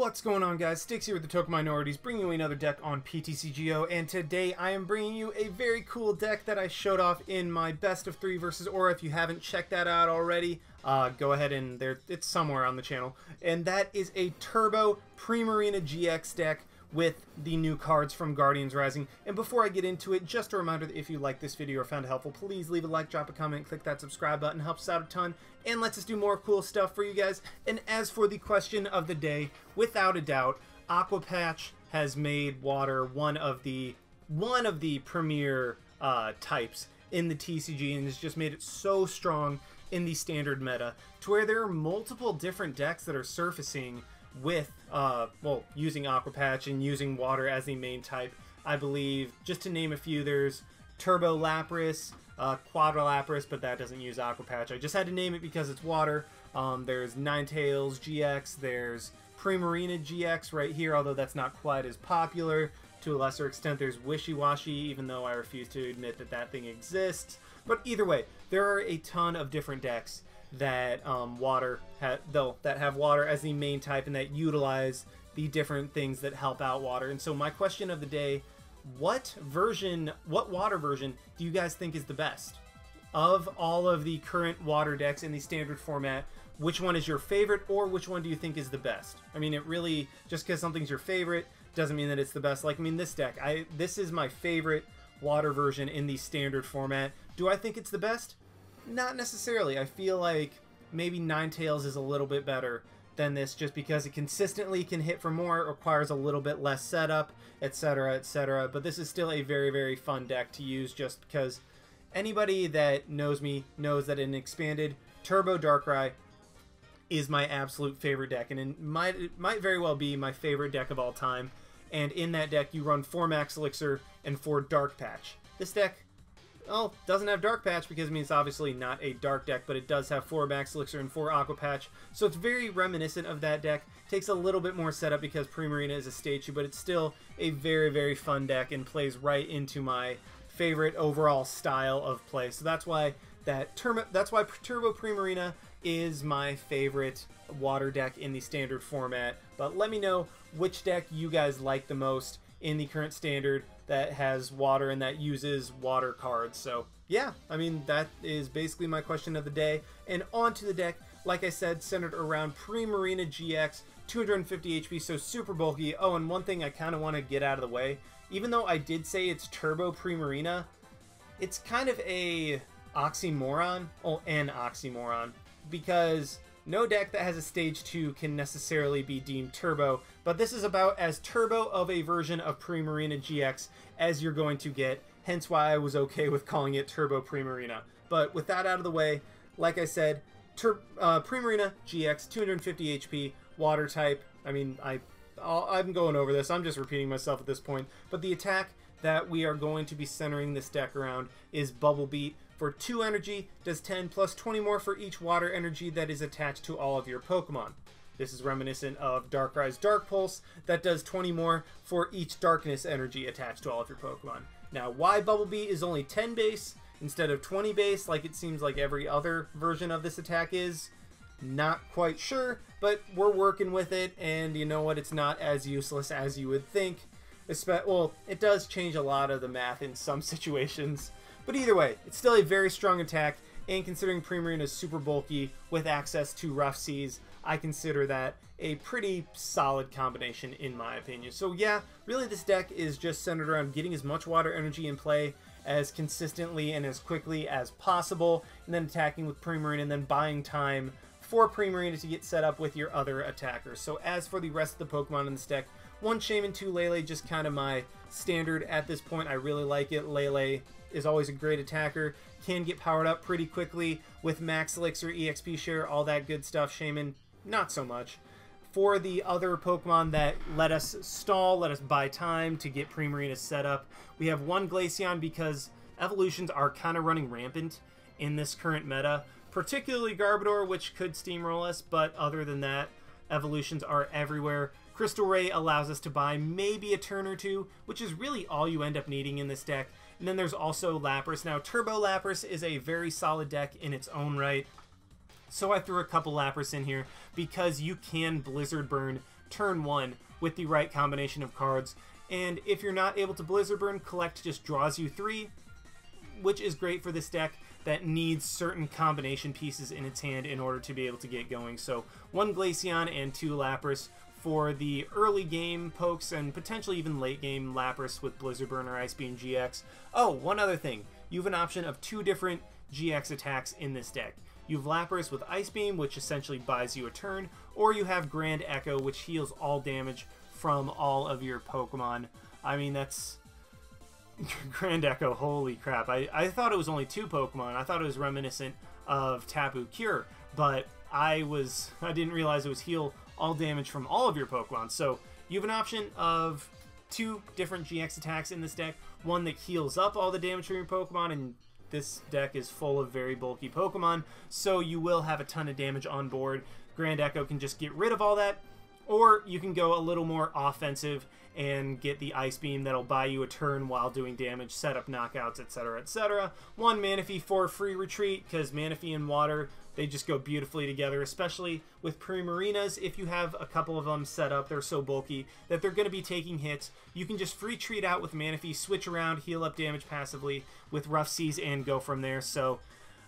What's going on, guys? Sticks here with the Token Minorities, bringing you another deck on PTCGO, and today I am bringing you a very cool deck that I showed off in my Best of 3 versus Aura. If you haven't checked that out already, go ahead and it's somewhere on the channel. And that is a Turbo Primarina-GX deck with the new cards from Guardians Rising. And before I get into it, just a reminder that if you like this video or found it helpful, please leave a like, drop a comment, click that subscribe button, helps us out a ton, and lets us do more cool stuff for you guys. And as for the question of the day, without a doubt, Aqua Patch has made water one of the premier types in the TCG, and has just made it so strong in the standard meta to where there are multiple different decks that are surfacing with well, using Aqua Patch and using water as the main type. I believe, just to name a few, there's Turbo Lapras, Quadra Lapras, but that doesn't use Aqua Patch. I just had to name it because it's water. There's Ninetales GX, there's Primarina-GX right here, although that's not quite as popular. To a lesser extent, there's Wishy-Washy, even though I refuse to admit that that thing exists. But either way, there are a ton of different decks that that have water as the main type and that utilize the different things that help out water. And so my question of the day, what water version do you guys think is the best? Of all of the current water decks in the standard format, which one is your favorite, or which one do you think is the best? I mean, it really, just because something's your favorite doesn't mean that it's the best. Like, I mean, this deck, this is my favorite water version in the standard format. Do I think it's the best? Not necessarily. I feel like maybe Ninetales is a little bit better than this, just because it consistently can hit for more, it requires a little bit less setup, etc., etc. But this is still a very, very fun deck to use, just because anybody that knows me knows that an expanded Turbo Darkrai is my absolute favorite deck, and it might very well be my favorite deck of all time. And in that deck, you run 4 Max Elixir and 4 Dark Patch. This deck, well, doesn't have Dark Patch because, I mean, it's obviously not a dark deck, but it does have 4 Max Elixir and 4 Aqua Patch, so it's very reminiscent of that deck. Takes a little bit more setup because Primarina is a statue, but it's still a very, very fun deck and plays right into my favorite overall style of play. So that's why Turbo Primarina is my favorite water deck in the standard format. But let me know which deck you guys like the most in the current standard that has water and that uses water cards. So yeah, I mean, that is basically my question of the day. And onto the deck, like I said, centered around Primarina-GX, 250 HP, so super bulky. Oh, and one thing I kind of want to get out of the way, even though I did say it's Turbo Primarina, it's kind of a oxymoron, because no deck that has a stage 2 can necessarily be deemed turbo, but this is about as turbo of a version of Primarina-GX as you're going to get, hence why I was okay with calling it Turbo Primarina. But with that out of the way, like I said, Primarina-GX, 250 HP, water type. I mean, I'm going over this, I'm just repeating myself at this point, but the attack that we are going to be centering this deck around is Bubble Beat. For 2 energy, does 10 plus 20 more for each water energy that is attached to all of your Pokemon. This is reminiscent of Darkrai's Dark Pulse, that does 20 more for each darkness energy attached to all of your Pokemon. Now, why Bubble Beat is only 10 base instead of 20 base, like it seems like every other version of this attack is, not quite sure, but we're working with it, and you know what, it's not as useless as you would think. Well, it does change a lot of the math in some situations. But either way, it's still a very strong attack, and considering Primarina is super bulky with access to Rough Seas, I consider that a pretty solid combination in my opinion. So yeah, really this deck is just centered around getting as much water energy in play as consistently and as quickly as possible, and then attacking with Primarina and then buying time for Primarina to get set up with your other attackers. So as for the rest of the Pokemon in this deck, 1 Shaymin, 2 Lele, just kind of my standard at this point. I really like it. Lele is always a great attacker, can get powered up pretty quickly with Max Elixir, EXP share, all that good stuff. Shaymin, not so much. For the other Pokemon that let us stall, let us buy time to get Primarina set up, we have 1 Glaceon, because evolutions are kind of running rampant in this current meta, particularly Garbodor, which could steamroll us, but other than that, evolutions are everywhere. Crystal Ray allows us to buy maybe a turn or two, which is really all you end up needing in this deck. And then there's also Lapras. Now, Turbo Lapras is a very solid deck in its own right. So I threw a couple Lapras in here because you can Blizzard Burn turn 1 with the right combination of cards. And if you're not able to Blizzard Burn, Collect just draws you 3, which is great for this deck that needs certain combination pieces in its hand in order to be able to get going. So 1 Glaceon and 2 Lapras for the early game pokes and potentially even late game Lapras with Blizzard Burn or Ice Beam GX. Oh, one other thing. You have an option of 2 different GX attacks in this deck. You have Lapras with Ice Beam, which essentially buys you a turn, or you have Grand Echo, which heals all damage from all of your Pokemon. I mean, that's... Grand Echo, holy crap. I thought it was only 2 Pokemon. I thought it was reminiscent of Tapu Cure, but I didn't realize it was heal all damage from all of your Pokemon. So you have an option of 2 different GX attacks in this deck. One that heals up all the damage from your Pokemon, and this deck is full of very bulky Pokemon, so you will have a ton of damage on board. Grand Echo can just get rid of all that, or you can go a little more offensive and get the Ice Beam that'll buy you a turn while doing damage, set up knockouts, etc., etc. 1 Manaphy for free retreat, because Manaphy and Water, they just go beautifully together, especially with Primarinas. If you have a couple of them set up, they're so bulky that they're going to be taking hits. You can just free treat out with Manaphy, switch around, heal up damage passively with Rough Seas, and go from there. So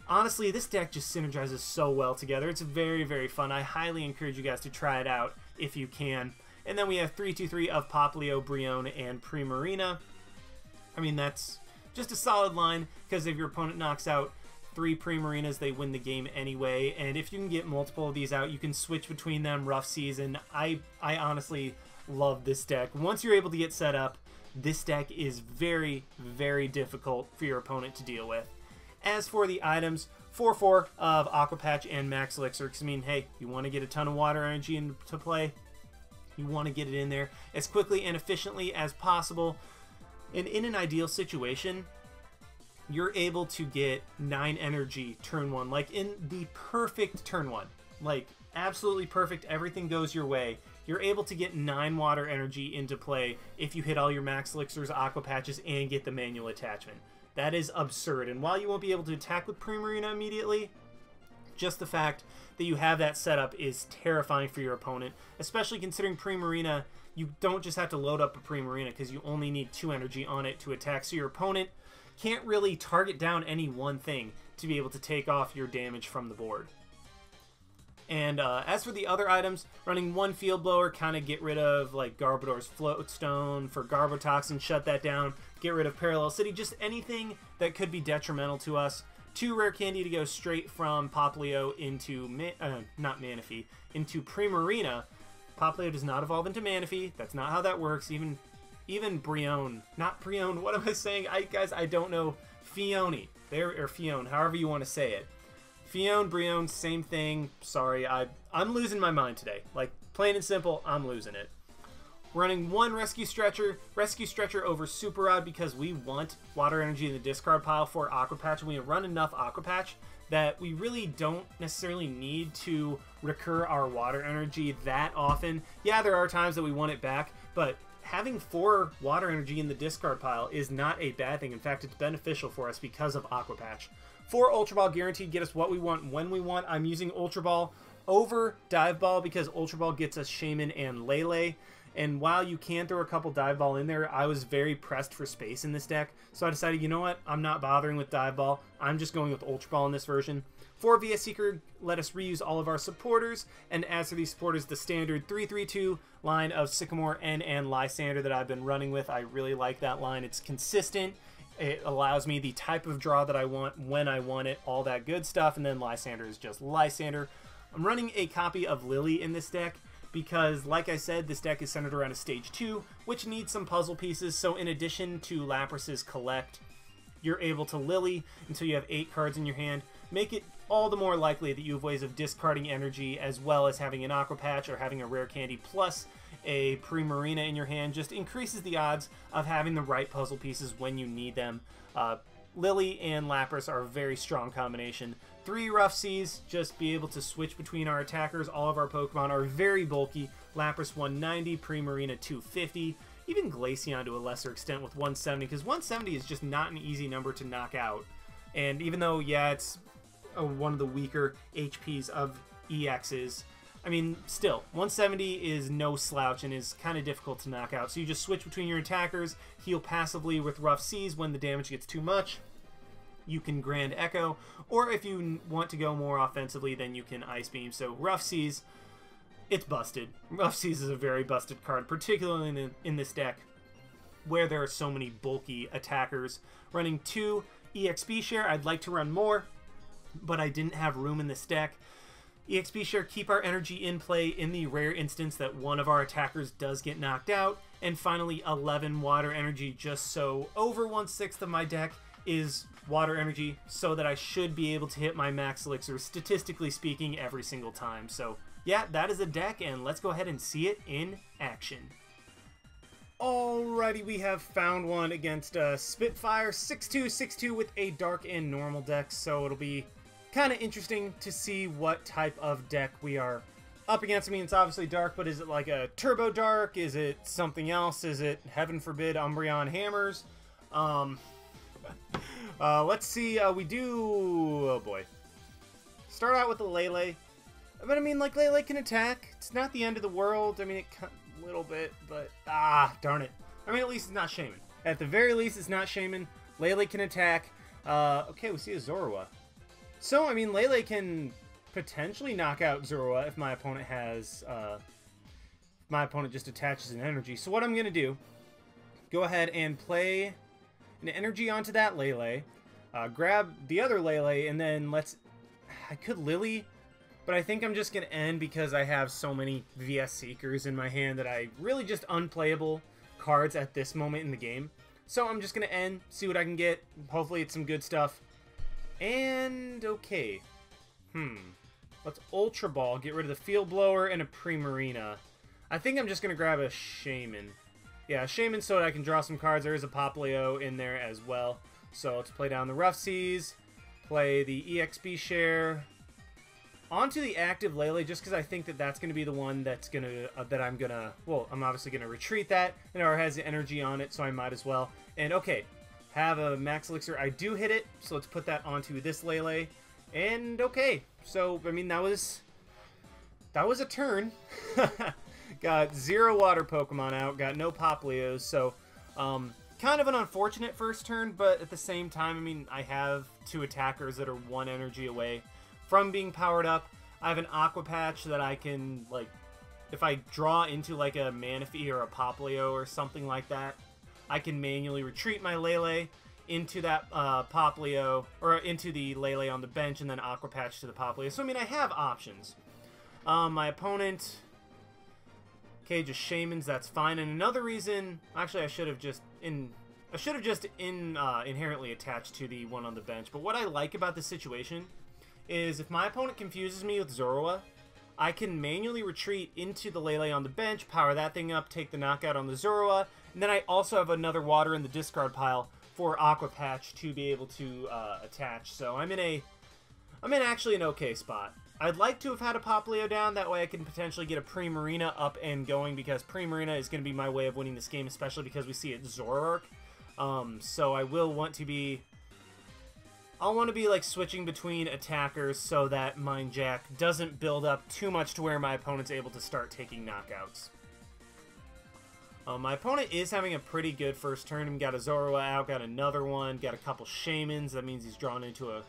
honestly, this deck just synergizes so well together. It's very, very fun. I highly encourage you guys to try it out if you can. And then we have 3-2-3 of Popplio, Brionne, and Primarina. I mean, that's just a solid line, because if your opponent knocks out 3 Primarinas, they win the game anyway. And if you can get multiple of these out, you can switch between them, Rough Seas, and I honestly love this deck. Once you're able to get set up, this deck is very, very difficult for your opponent to deal with. As for the items, 4-4 of Aqua Patch and Max Elixir, because I mean, hey, you want to get a ton of water energy into play, you want to get it in there as quickly and efficiently as possible. And in an ideal situation, you're able to get 9 energy turn 1, like in the perfect turn 1, like absolutely perfect, everything goes your way. You're able to get 9 water energy into play if you hit all your Max Elixirs, Aqua Patches, and get the manual attachment. That is absurd. And while you won't be able to attack with Primarina immediately, just the fact that you have that setup is terrifying for your opponent, especially considering Primarina, you don't just have to load up a Primarina because you only need 2 energy on it to attack, so your opponent can't really target down any one thing to be able to take off your damage from the board. And as for the other items, running 1 Field Blower, kind of get rid of like Garbodor's Floatstone for Garbotoxin, shut that down, get rid of Parallel City, just anything that could be detrimental to us. 2 Rare Candy to go straight from Popplio into, not Manaphy, into Primarina. Popplio does not evolve into Manaphy. That's not how that works. Even Brionne, not Brionne, what am I saying? Guys, I don't know. Fione, or Fione, however you want to say it. Fione, Brionne, same thing. Sorry, I'm losing my mind today. Like, plain and simple, I'm losing it. Running 1 Rescue Stretcher over Super Rod because we want water energy in the discard pile for Aqua Patch, and we run enough Aqua Patch that we really don't necessarily need to recur our water energy that often. Yeah, there are times that we want it back, but having 4 water energy in the discard pile is not a bad thing. In fact, it's beneficial for us because of Aqua Patch. 4 Ultra Ball guaranteed, get us what we want when we want. I'm using Ultra Ball over Dive Ball because Ultra Ball gets us Shaymin and Lele. And while you can throw a couple Dive Ball in there, I was very pressed for space in this deck. So I decided, you know what? I'm not bothering with Dive Ball. I'm just going with Ultra Ball in this version. 4 VS Seeker let us reuse all of our supporters. And as for these supporters, the standard 3-3-2 line of Sycamore and Lysandre that I've been running with. I really like that line. It's consistent. It allows me the type of draw that I want when I want it, all that good stuff. And then Lysandre is just Lysandre. I'm running a copy of Lillie in this deck because, like I said, this deck is centered around a Stage 2, which needs some puzzle pieces. So in addition to Lapras's Collect, you're able to Lillie until you have 8 cards in your hand. Make it all the more likely that you have ways of discarding energy, as well as having an Aqua Patch or having a Rare Candy plus a Primarina in your hand. Just increases the odds of having the right puzzle pieces when you need them. Lillie and Lapras are a very strong combination. 3 Rough Seas, just be able to switch between our attackers. All of our Pokemon are very bulky. Lapras 190, Primarina 250, even Glaceon to a lesser extent with 170, because 170 is just not an easy number to knock out. And even though, yeah, it's one of the weaker HPs of EXs, I mean, still, 170 is no slouch and is kind of difficult to knock out. So you just switch between your attackers, heal passively with Rough Seas when the damage gets too much. You can Grand Echo, or if you want to go more offensively, then you can Ice Beam. So Rough Seas, it's busted. Rough Seas is a very busted card, particularly in this deck, where there are so many bulky attackers. Running 2 EXP share, I'd like to run more, but I didn't have room in this deck. EXP share, keep our energy in play in the rare instance that one of our attackers does get knocked out. And finally, 11 water energy, just so over 1/6 of my deck is water energy, so that I should be able to hit my Max Elixir, statistically speaking, every single time. So yeah, that is a deck, and let's go ahead and see it in action. Alrighty, we have found one against Spitfire, 6-2, 6-2 with a dark and normal deck, so it'll be kind of interesting to see what type of deck we are up against. I mean, it's obviously dark, but is it like a Turbo Dark? Is it something else? Is it, heaven forbid, Umbreon Hammers? Let's see, we do, oh boy. Start out with the Lele. But I mean, like, Lele can attack. It's not the end of the world. I mean, a little bit, but, darn it. I mean, at least it's not Shaymin. At the very least, it's not Shaymin. Lele can attack. Okay, we see a Zorua. So, I mean, Lele can potentially knock out Zorua if my opponent has, my opponent just attaches an energy. So what I'm going to do, go ahead and play an energy onto that Lele, grab the other Lele, and then I could Lillie, but I think I'm just going to end because I have so many VS Seekers in my hand that I really just unplayable cards at this moment in the game. So I'm just going to end, see what I can get. Hopefully it's some good stuff. And, okay. Let's Ultra Ball, get rid of the Field Blower and a Primarina. I think I'm just going to grab a Shaymin. Yeah, Shaymin so that I can draw some cards. There is a Popplio in there as well. So let's play down the Rough Seas, play the EXP share, onto the active Lele, just because I think that that's going to be the one that's going to, well, I'm obviously going to retreat that. It already has the energy on it, so I might as well. And okay, have a Max Elixir. I do hit it, so let's put that onto this Lele. And okay, so, I mean, that was a turn. Got 0 water Pokemon out, got no Popplios, so kind of an unfortunate first turn, but at the same time, I mean, I have 2 attackers that are 1 energy away from being powered up. I have an Aqua Patch that I can, like, if I draw into, like, a Manaphy or a Popplio or something like that, I can manually retreat my Lele into that Popplio, or into the Lele on the bench, and then Aqua Patch to the Popplio. So, I mean, I have options. My opponent, okay, just Shaymins, that's fine. And another reason, actually, I should have just inherently attached to the one on the bench. But what I like about this situation is if my opponent confuses me with Zorua, I can manually retreat into the Lele on the bench, power that thing up, take the knockout on the Zorua, and then I also have another water in the discard pile for Aqua Patch to be able to attach. So I'm in actually an okay spot. I'd like to have had a Popplio down, that way I can potentially get a Primarina up and going, because Primarina is going to be my way of winning this game, especially because we see it Zoroark. So I will want to be... I'll want to be like switching between attackers so that Mind Jack doesn't build up too much to where my opponent's able to start taking knockouts. My opponent is having a pretty good first turn. He got a Zorua out, got another one, got a couple Shaymins. That means he's drawn into a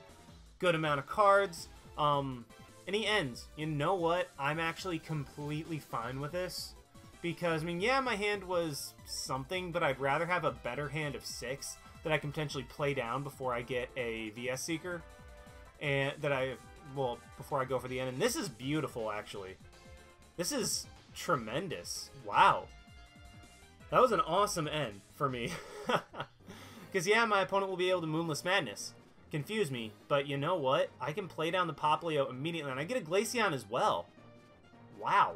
good amount of cards. And he ends. You know what? I'm actually completely fine with this. Because, I mean, yeah, my hand was something, but I'd rather have a better hand of 6 that I can potentially play down before I get a VS Seeker. And before I go for the end. And this is beautiful, actually. This is tremendous. Wow. That was an awesome end for me. Because, yeah, my opponent will be able to Moonless Madness. Confuse me, but you know what? I can play down the Popplio immediately, and I get a Glaceon as well. Wow.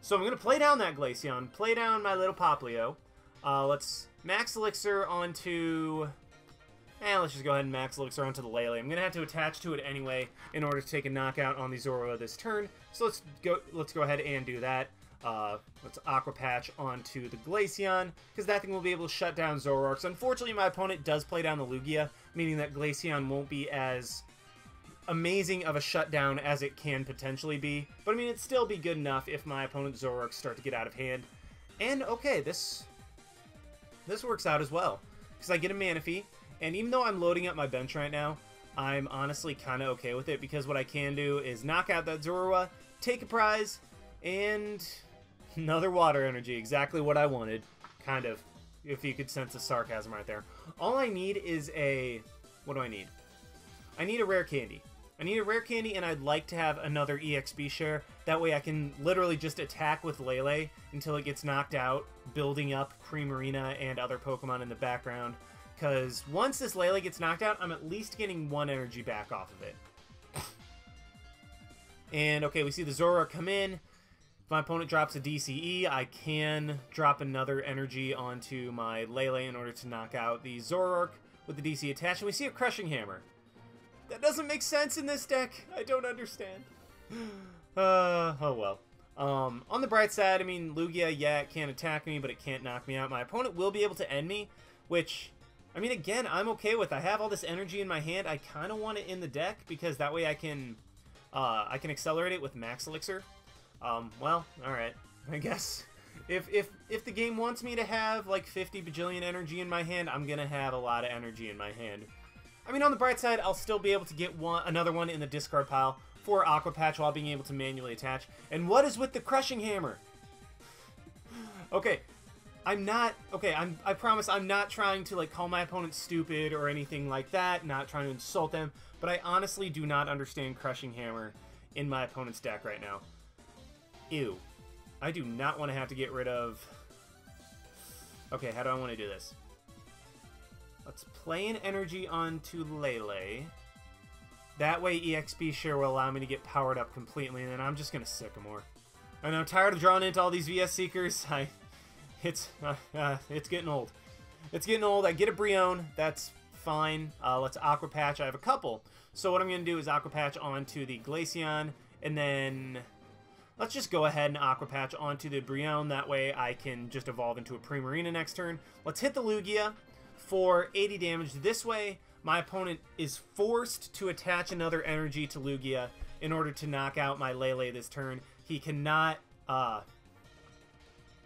So I'm going to play down that Glaceon, play down my little Popplio. Let's Max Elixir onto... let's just go ahead and Max Elixir onto the Lele. I'm going to have to attach to it anyway in order to take a knockout on the Zorua this turn. So let's go ahead and do that. Let's Aqua Patch onto the Glaceon, because that thing will be able to shut down Zoroark. So unfortunately, my opponent does play down the Lugia, meaning that Glaceon won't be as amazing of a shutdown as it can potentially be. But I mean, it'd still be good enough if my opponent's Zoroarks start to get out of hand. And okay, this works out as well. Because I get a Manaphy, and even though I'm loading up my bench right now, I'm honestly kind of okay with it, because what I can do is knock out that Zorua, take a prize, and another water energy. Exactly what I wanted, kind of, if you could sense the sarcasm right there. All I need is a... What do I need? I need a Rare Candy. I need a Rare Candy, and I'd like to have another EXP share. That way I can literally just attack with Lele until it gets knocked out, building up Primarina and other Pokemon in the background. Because once this Lele gets knocked out, I'm at least getting 1 energy back off of it. And okay, we see the Zoroark come in. If my opponent drops a DCE, I can drop another energy onto my Lele in order to knock out the Zoroark with the DC attached. And we see a Crushing Hammer. That doesn't make sense in this deck. I don't understand. Oh well. On the bright side, I mean, Lugia, yeah, it can't attack me, but it can't knock me out. My opponent will be able to end me, which, I mean, again, I'm okay with. I have all this energy in my hand. I kind of want it in the deck, because that way I can accelerate it with Max Elixir. Well, alright. I guess if the game wants me to have, like, 50 bajillion energy in my hand, I'm gonna have a lot of energy in my hand. I mean, on the bright side, I'll still be able to get another one in the discard pile for Aqua Patch while being able to manually attach. And what is with the Crushing Hammer? Okay, I promise I'm not trying to, like, call my opponent stupid or anything like that, not trying to insult them, but I honestly do not understand Crushing Hammer in my opponent's deck right now. Ew. I do not want to have to get rid of... Okay, how do I want to do this? Let's play an energy onto Lele. That way EXP share will allow me to get powered up completely, and then I'm just going to Sycamore. And I'm tired of drawing into all these VS Seekers. It's getting old. It's getting old. I get a Brionne. That's fine. Let's Aqua Patch. I have a couple. So what I'm going to do is Aqua Patch onto the Glaceon, and then let's just go ahead and Aqua Patch onto the Brionne. That way I can just evolve into a Primarina next turn. Let's hit the Lugia for 80 damage. This way, my opponent is forced to attach another energy to Lugia in order to knock out my Lele this turn. He cannot,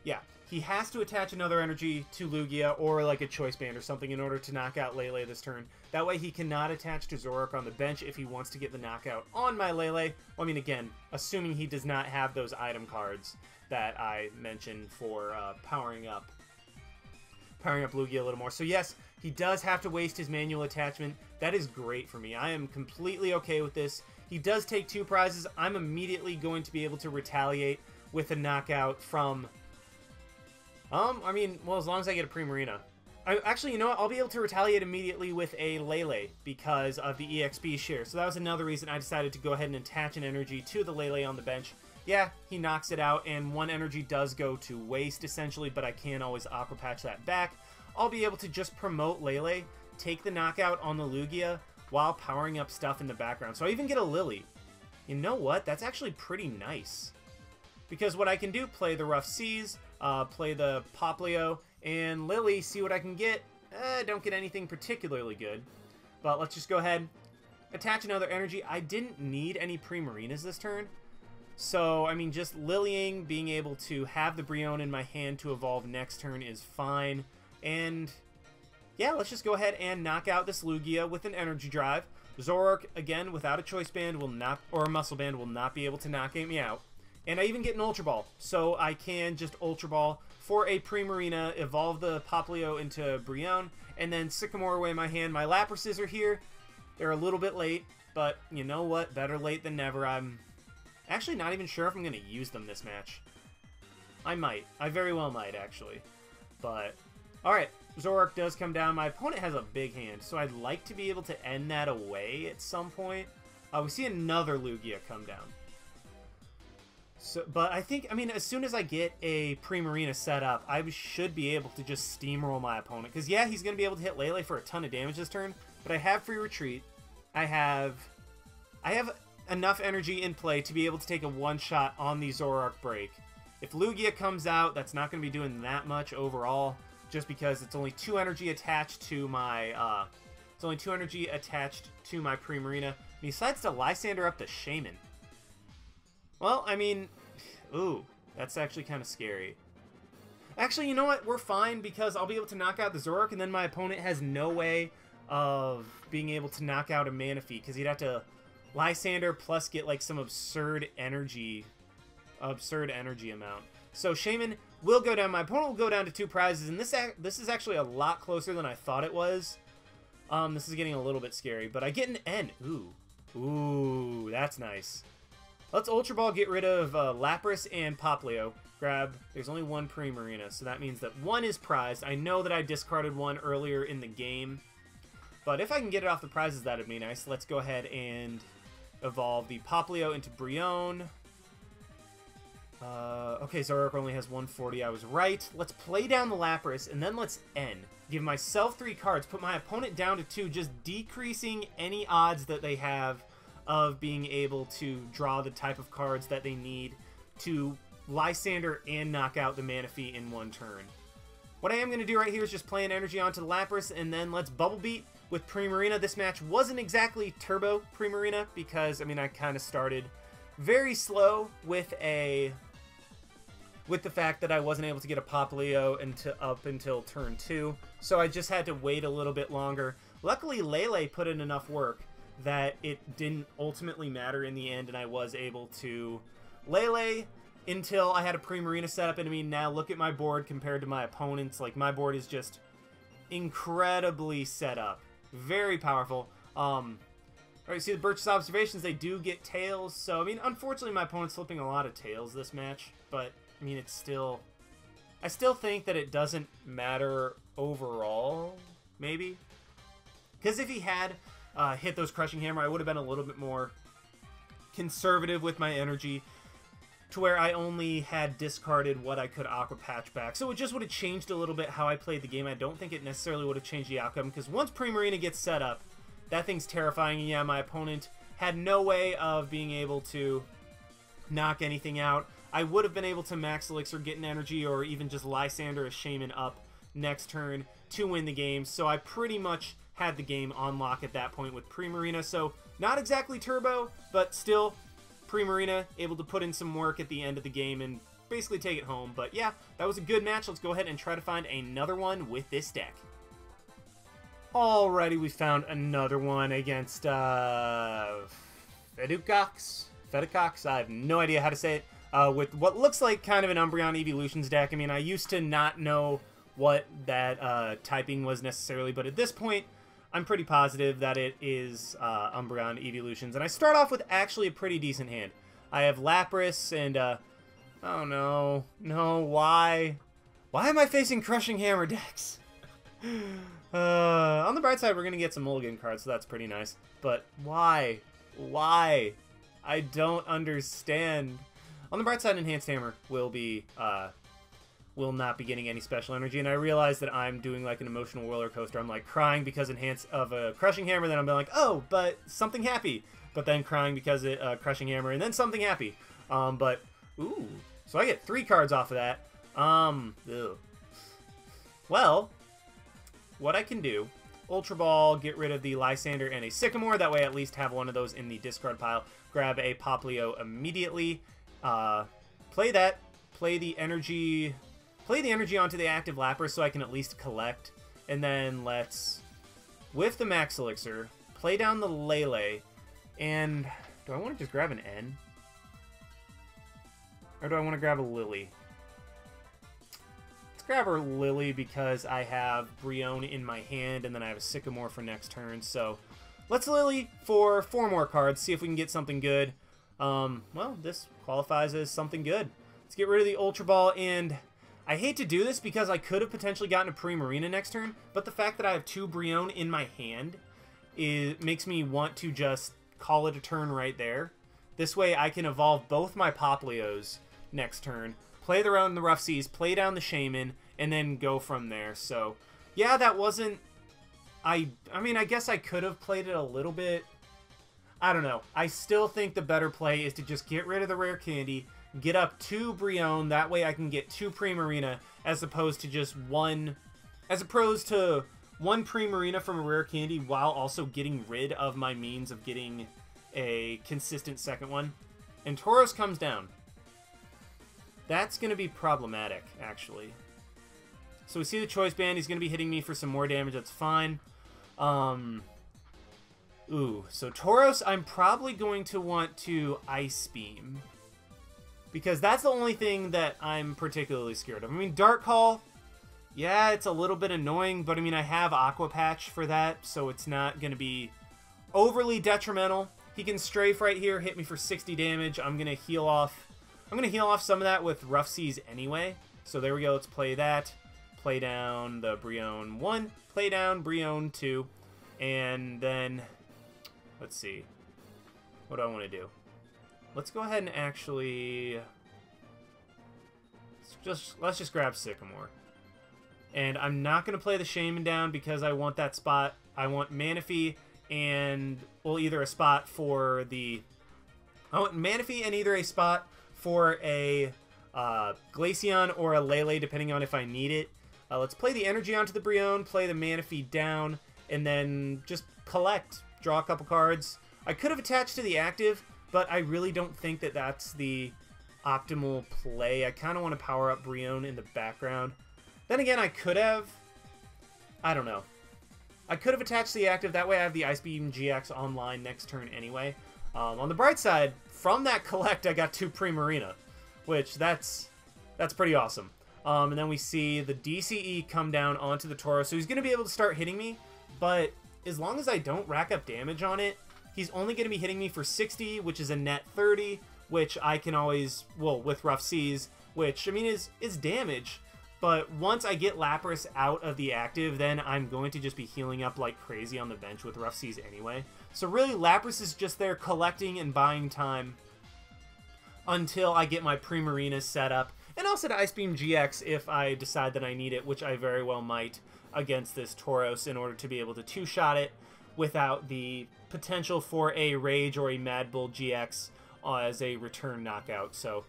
yeah, he has to attach another energy to Lugia or like a Choice Band or something in order to knock out Lele this turn. That way he cannot attach to Zoroark on the bench if he wants to get the knockout on my Lele. Well, I mean, again, assuming he does not have those item cards that I mentioned for powering up Lugia a little more. So yes, he does have to waste his manual attachment. That is great for me. I am completely okay with this. He does take 2 prizes. I'm immediately going to be able to retaliate with a knockout from... I mean, well, as long as I get a Primarina. Actually, you know what? I'll be able to retaliate immediately with a Lele because of the EXP share. So that was another reason I decided to go ahead and attach an energy to the Lele on the bench. Yeah, he knocks it out, and 1 energy does go to waste, essentially, but I can always Aqua Patch that back. I'll be able to just promote Lele, take the knockout on the Lugia, while powering up stuff in the background. So I even get a Lillie. You know what? That's actually pretty nice. Because what I can do, play the Rough Seas, play the Popplio, and Lillie, see what I can get. Don't get anything particularly good. But let's just go ahead, attach another energy. I didn't need any Primarinas this turn. So, I mean, just Lillying, being able to have the Brionne in my hand to evolve next turn is fine. And yeah, let's just go ahead and knock out this Lugia with an Energy Drive. Zoroark, again, without a Choice Band will not, or a Muscle Band, will not be able to knock me out. And I even get an Ultra Ball, so I can just Ultra Ball for a Primarina, evolve the Popplio into Brionne, and then Sycamore away my hand. My Laprases are here. They're a little bit late, but you know what? Better late than never. I'm actually not even sure if I'm going to use them this match. I might. I very well might, actually. But, alright. Zoroark does come down. My opponent has a big hand, so I'd like to be able to end that away at some point. We see another Lugia come down. So, but I think, I mean, as soon as I get a Primarina set up, I should be able to just steamroll my opponent. Because, yeah, he's going to be able to hit Lele for a ton of damage this turn, but I have Free Retreat. I have enough energy in play to be able to take a one-shot on the Zoroark break. If Lugia comes out, that's not going to be doing that much overall, just because it's only 2 energy attached to my It's only 2 energy attached to my Primarina. And he decides to Lysandre up the Shaymin. Well, I mean, ooh, that's actually kind of scary. Actually, you know what? We're fine because I'll be able to knock out the Zoroark, and then my opponent has no way of being able to knock out a Manaphy because he'd have to Lysandre plus get like some absurd energy amount. So Shaymin will go down. My opponent will go down to 2 prizes, and this is actually a lot closer than I thought it was. This is getting a little bit scary, but I get an N. Ooh, that's nice. Let's Ultra Ball get rid of Lapras and Popplio. There's only 1 Primarina, so that means that 1 is prized. I know that I discarded 1 earlier in the game, but if I can get it off the prizes, that'd be nice. Let's go ahead and evolve the Popplio into Brionne. Okay, Zoroark only has 140. I was right. Let's play down the Lapras, and then let's N. Give myself 3 cards, put my opponent down to 2, just decreasing any odds that they have of being able to draw the type of cards that they need to Lysandre and knock out the Manaphy in 1 turn. What I am going to do right here is just play an energy onto the Lapras, and then let's Bubble Beat with Primarina. This match wasn't exactly Turbo Primarina because, I mean, I kind of started very slow with the fact that I wasn't able to get a Popplio up until turn 2, so I just had to wait a little bit longer. Luckily, Lele put in enough work that it didn't ultimately matter in the end, and I was able to Lele until I had a Primarina set up. And I mean, now look at my board compared to my opponent's. Like, my board is just incredibly set up. Very powerful. Alright, see the Birch's observations, they do get tails, so, I mean, unfortunately my opponent's flipping a lot of tails this match, but, I mean, it's still... I still think that it doesn't matter overall, maybe? Because if he had hit those Crushing Hammer, I would have been a little bit more conservative with my energy, to where I only had discarded what I could Aqua Patch back. So it just would have changed a little bit how I played the game. I don't think it necessarily would have changed the outcome, because once Primarina gets set up, that thing's terrifying. And yeah, my opponent had no way of being able to knock anything out. I would have been able to Max Elixir, get an energy, or even just Lysandre a Shaymin up next turn to win the game. So I pretty much had the game on lock at that point with Primarina. So not exactly Turbo, but still Primarina able to put in some work at the end of the game and basically take it home. But yeah, that was a good match. Let's go ahead and try to find another one with this deck. Alrighty, we found another one against Feducox. I have no idea how to say it. With what looks like kind of an Umbreon Evolutions deck. I mean, I used to not know what that typing was necessarily, but at this point, I'm pretty positive that it is Umbreon Evolutions. And I start off with actually a pretty decent hand. I have Lapras and, oh no, why? Why am I facing Crushing Hammer decks? On the bright side, we're going to get some Mulligan cards, so that's pretty nice. But why? Why? I don't understand. On the bright side, Enhanced Hammer will not be getting any special energy, and I realize that I'm doing like an emotional roller coaster. I'm like crying because of a Crushing Hammer, then I'm like, oh, but something happy. But then crying because it Crushing Hammer, and then something happy. But ooh, so I get 3 cards off of that. Ugh. Well, what I can do, Ultra Ball, get rid of the Lysandre and a Sycamore. That way I at least have one of those in the discard pile. Grab a Popplio immediately. Play that. Play the energy onto the active Lapras so I can at least collect. And then let's, with the Max Elixir, play down the Lele. And do I want to just grab an N? Or do I want to grab a Lillie? Grab her Lillie because I have Brionne in my hand, and then I have a Sycamore for next turn. So let's Lillie for 4 more cards, see if we can get something good. Well, this qualifies as something good. Let's get rid of the Ultra Ball, and I hate to do this because I could have potentially gotten a Primarina next turn, but the fact that I have 2 Brionne in my hand makes me want to just call it a turn right there. This way I can evolve both my Popplios next turn, play around the Rough Seas, play down the Shaymin, and then go from there. So, yeah, that wasn't... I mean, I guess I could have played it a little bit. I don't know. I still think the better play is to just get rid of the Rare Candy, get up 2 Brionne, that way I can get 2 Primarina, as opposed to just one... As opposed to one Primarina from a Rare Candy while also getting rid of my means of getting a consistent second one. And Tauros comes down. That's going to be problematic, actually. So we see the Choice Band. He's going to be hitting me for some more damage. That's fine. Ooh, so Tauros, I'm probably going to want to Ice Beam. Because that's the only thing that I'm particularly scared of. I mean, Dark Call, yeah, it's a little bit annoying, but I mean, I have Aqua Patch for that, so it's not going to be overly detrimental. He can Strafe right here, hit me for 60 damage. I'm going to heal off. I'm going to heal off some of that with Rough Seas anyway. So there we go. Let's play that. Play down the Brionne 1. Play down Brionne 2. And then, let's see. What do I want to do? Let's go ahead and actually... Let's just grab Sycamore. And I'm not going to play the Shaymin down because I want that spot. I want Manaphy and, well, either a spot for the... I want Manaphy and either a spot for a Glaceon or a Lele, depending on if I need it. Let's play the energy onto the Brionne, play the Manaphy down, and then just collect. Draw a couple cards. I could have attached to the active, but I really don't think that that's the optimal play. I kind of want to power up Brionne in the background. Then again, I could have... I don't know. I could have attached to the active. That way I have the Ice Beam GX online next turn anyway. On the bright side, from that collect, I got 2 Primarina, which that's pretty awesome. And then we see the DCE come down onto the Tauros. So he's going to be able to start hitting me, but as long as I don't rack up damage on it, he's only going to be hitting me for 60, which is a net 30, which I can always, well, with Rough Seas, which, I mean, is damage. But once I get Lapras out of the active, then I'm going to just be healing up like crazy on the bench with Rough Seas anyway. So really, Lapras is just there collecting and buying time until I get my Primarina set up. And also to Ice Beam GX if I decide that I need it, which I very well might against this Tauros in order to be able to two-shot it without the potential for a Rage or a Mad Bull GX as a return knockout. So,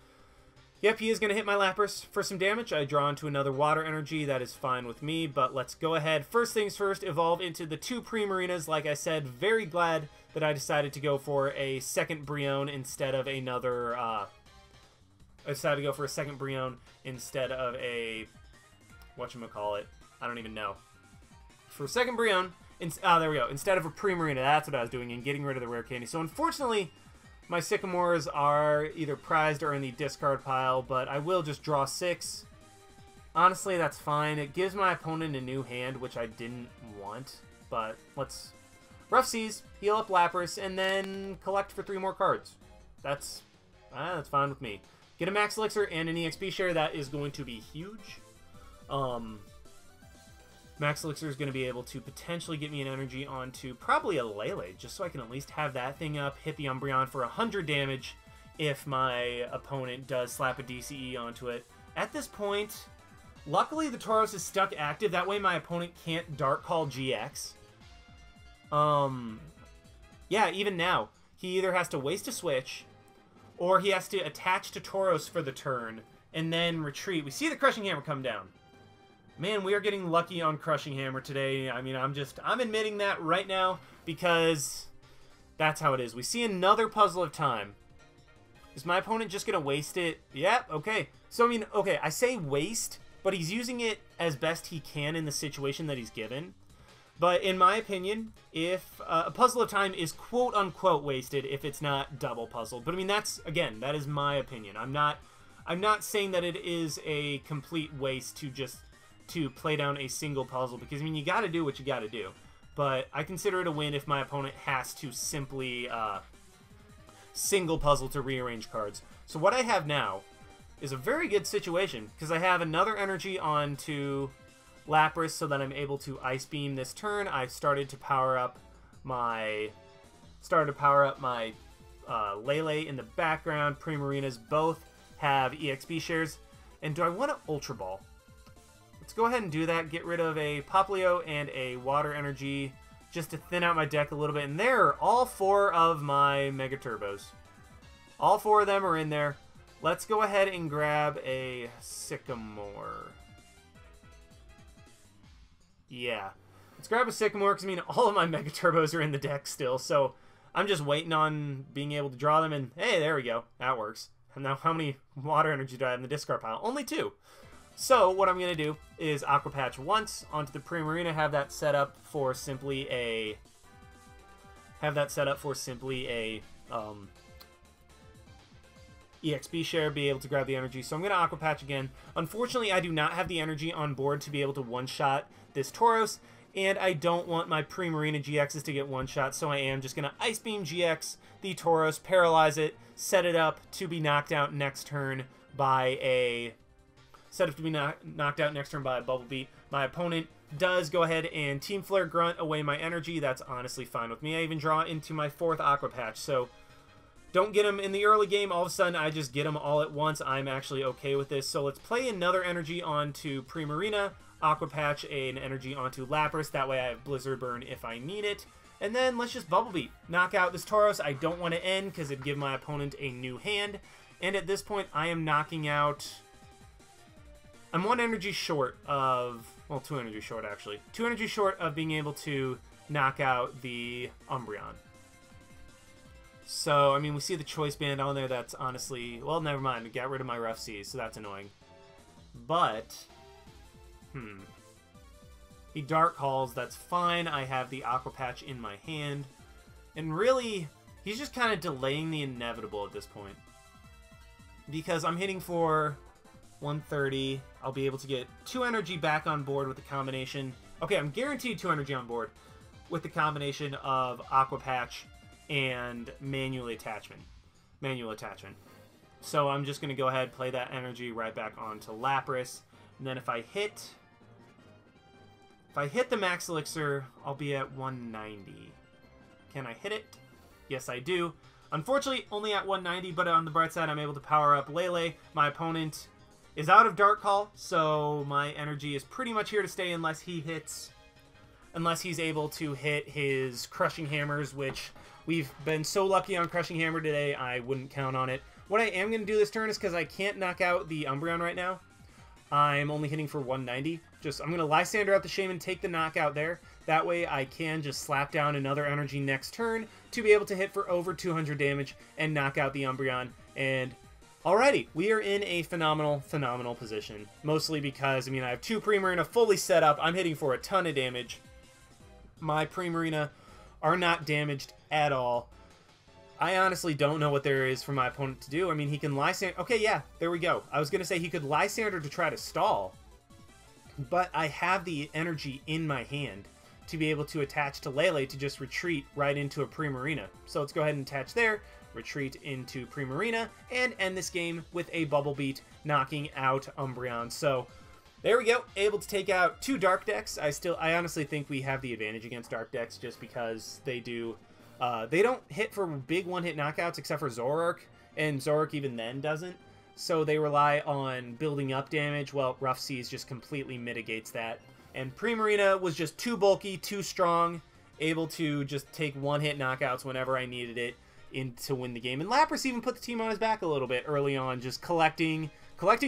yep, he is going to hit my Lapras for some damage. I draw into another Water Energy. That is fine with me, but let's go ahead. First things first, evolve into the 2 Primarinas. Like I said, very glad that I decided to go for a second Brionne instead of another... I decided to go for a second Brionne instead of a... whatchamacallit? I don't even know. For a second Brionne... there we go. Instead of a Primarina, that's what I was doing, and getting rid of the Rare Candy. So unfortunately... my Sycamores are either prized or in the discard pile, but I will just draw 6. Honestly, that's fine. It gives my opponent a new hand, which I didn't want. But let's Rough Seas, heal up Lapras, and then collect for 3 more cards. That's fine with me. Get a Max Elixir and an EXP share. That is going to be huge. Max Elixir is going to be able to potentially get me an energy onto probably a Lele, just so I can at least have that thing up, hit the Umbreon for 100 damage if my opponent does slap a DCE onto it. At this point, luckily the Tauros is stuck active, that way my opponent can't Dark Call GX. Yeah, even now, he either has to waste a switch, or he has to attach to Tauros for the turn, and then retreat. We see the Crushing Hammer come down. Man, we are getting lucky on Crushing Hammer today. I mean, I'm admitting that right now because that's how it is. We see another Puzzle of Time. Is my opponent just going to waste it? Yeah, okay. So, I mean, okay, I say waste, but he's using it as best he can in the situation that he's given. But in my opinion, if a Puzzle of Time is quote-unquote wasted if it's not double puzzled. But, I mean, that's, again, that is my opinion. I'm not saying that it is a complete waste to play down a single puzzle, because, I mean, you got to do what you got to do. But I consider it a win if my opponent has to simply single puzzle to rearrange cards. So what I have now is a very good situation, because I have another energy onto Lapras so that I'm able to Ice Beam this turn. I've started to power up my Lele in the background. Primarinas both have EXP shares. And do I want to Ultra Ball? Let's go ahead and do that. Get rid of a Popplio and a Water Energy just to thin out my deck a little bit. And there are all 4 of my Mega Turbos. All 4 of them are in there. Let's go ahead and grab a Sycamore. Yeah. Let's grab a Sycamore, because, I mean, all of my Mega Turbos are in the deck still, so I'm just waiting on being able to draw them, and hey, there we go. That works. And now how many water energy do I have in the discard pile? Only 2. So what I'm going to do is Aqua Patch once onto the Primarina, have that set up for simply a... EXP share, be able to grab the energy. So I'm going to Aqua Patch again. Unfortunately, I do not have the energy on board to be able to one-shot this Tauros, and I don't want my Primarina-GXs to get one-shot, so I am just going to Ice Beam GX the Tauros, paralyze it, set it up to be knocked out next turn by a... knocked out next turn by a Bubble Beat. My opponent does go ahead and Team Flare Grunt away my energy. That's honestly fine with me. I even draw into my 4th Aqua Patch, so don't get them in the early game. All of a sudden, I just get them all at once. I'm actually okay with this. So let's play another energy onto Primarina, Aqua Patch an energy onto Lapras. That way I have Blizzard Burn if I need it. And then let's just Bubble Beat. Knock out this Tauros. I don't want to end because it'd give my opponent a new hand. And at this point, I am knocking out... I'm 1 energy short of... Well, 2 energy short, actually. 2 energy short of being able to knock out the Umbreon. So, I mean, we see the Choice Band on there. That's honestly... Well, never mind. I got rid of my Rough Seas, so that's annoying. But... He Dark Calls. That's fine. I have the Aqua Patch in my hand. And really, he's just kind of delaying the inevitable at this point. Because I'm hitting for 130. I'll be able to get 2 energy back on board with the combination. Okay, I'm guaranteed 2 energy on board with the combination of Aqua Patch and manual attachment. So I'm just going to go ahead, play that energy right back onto Lapras. And then if I hit the Max Elixir, I'll be at 190. Can I hit it? Yes, I do. Unfortunately, only at 190, but on the bright side, I'm able to power up Lele. My opponent is out of Dark Call, so my energy is pretty much here to stay unless he hits... Unless he's able to hit his Crushing Hammers, which we've been so lucky on Crushing Hammer today, I wouldn't count on it. What I am going to do this turn is, because I can't knock out the Umbreon right now, I'm only hitting for 190. I'm going to Lysandre out the Shaymin, take the knockout there. That way I can just slap down another energy next turn to be able to hit for over 200 damage and knock out the Umbreon. And alrighty, we are in a phenomenal position. Mostly because, I mean, I have 2 Primarina fully set up. I'm hitting for a ton of damage. My Primarina are not damaged at all. I honestly don't know what there is for my opponent to do. I mean, he can Lysandre... Okay, yeah, there we go. I was going to say he could Lysandre to try to stall. But I have the energy in my hand to be able to attach to Lele to just retreat right into a Primarina. So let's go ahead and attach there, retreat into Primarina, and end this game with a Bubble Beat, knocking out Umbreon. So there we go, able to take out 2 Dark decks. I honestly think we have the advantage against Dark decks just because they do... they don't hit for big one-hit knockouts except for Zoroark, and Zoroark even then doesn't. So they rely on building up damage. Well, Rough Seas just completely mitigates that. And Primarina was just too bulky, too strong, able to just take one-hit knockouts whenever I needed it to win the game. And Lapras even put the team on his back a little bit early on, just collecting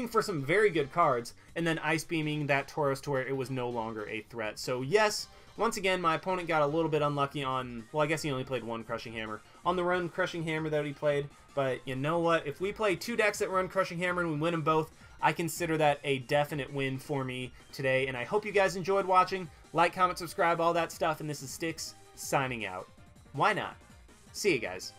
for some very good cards, and then Ice Beaming that Tauros to where it was no longer a threat. So yes, once again, my opponent got a little bit unlucky on, well, I guess he only played 1 Crushing Hammer, on the run Crushing Hammer that he played. But you know what? If we play 2 decks that run Crushing Hammer and we win them both, I consider that a definite win for me today. And I hope you guys enjoyed watching. Like, comment, subscribe, all that stuff. And this is Styx signing out. Why not? See you guys.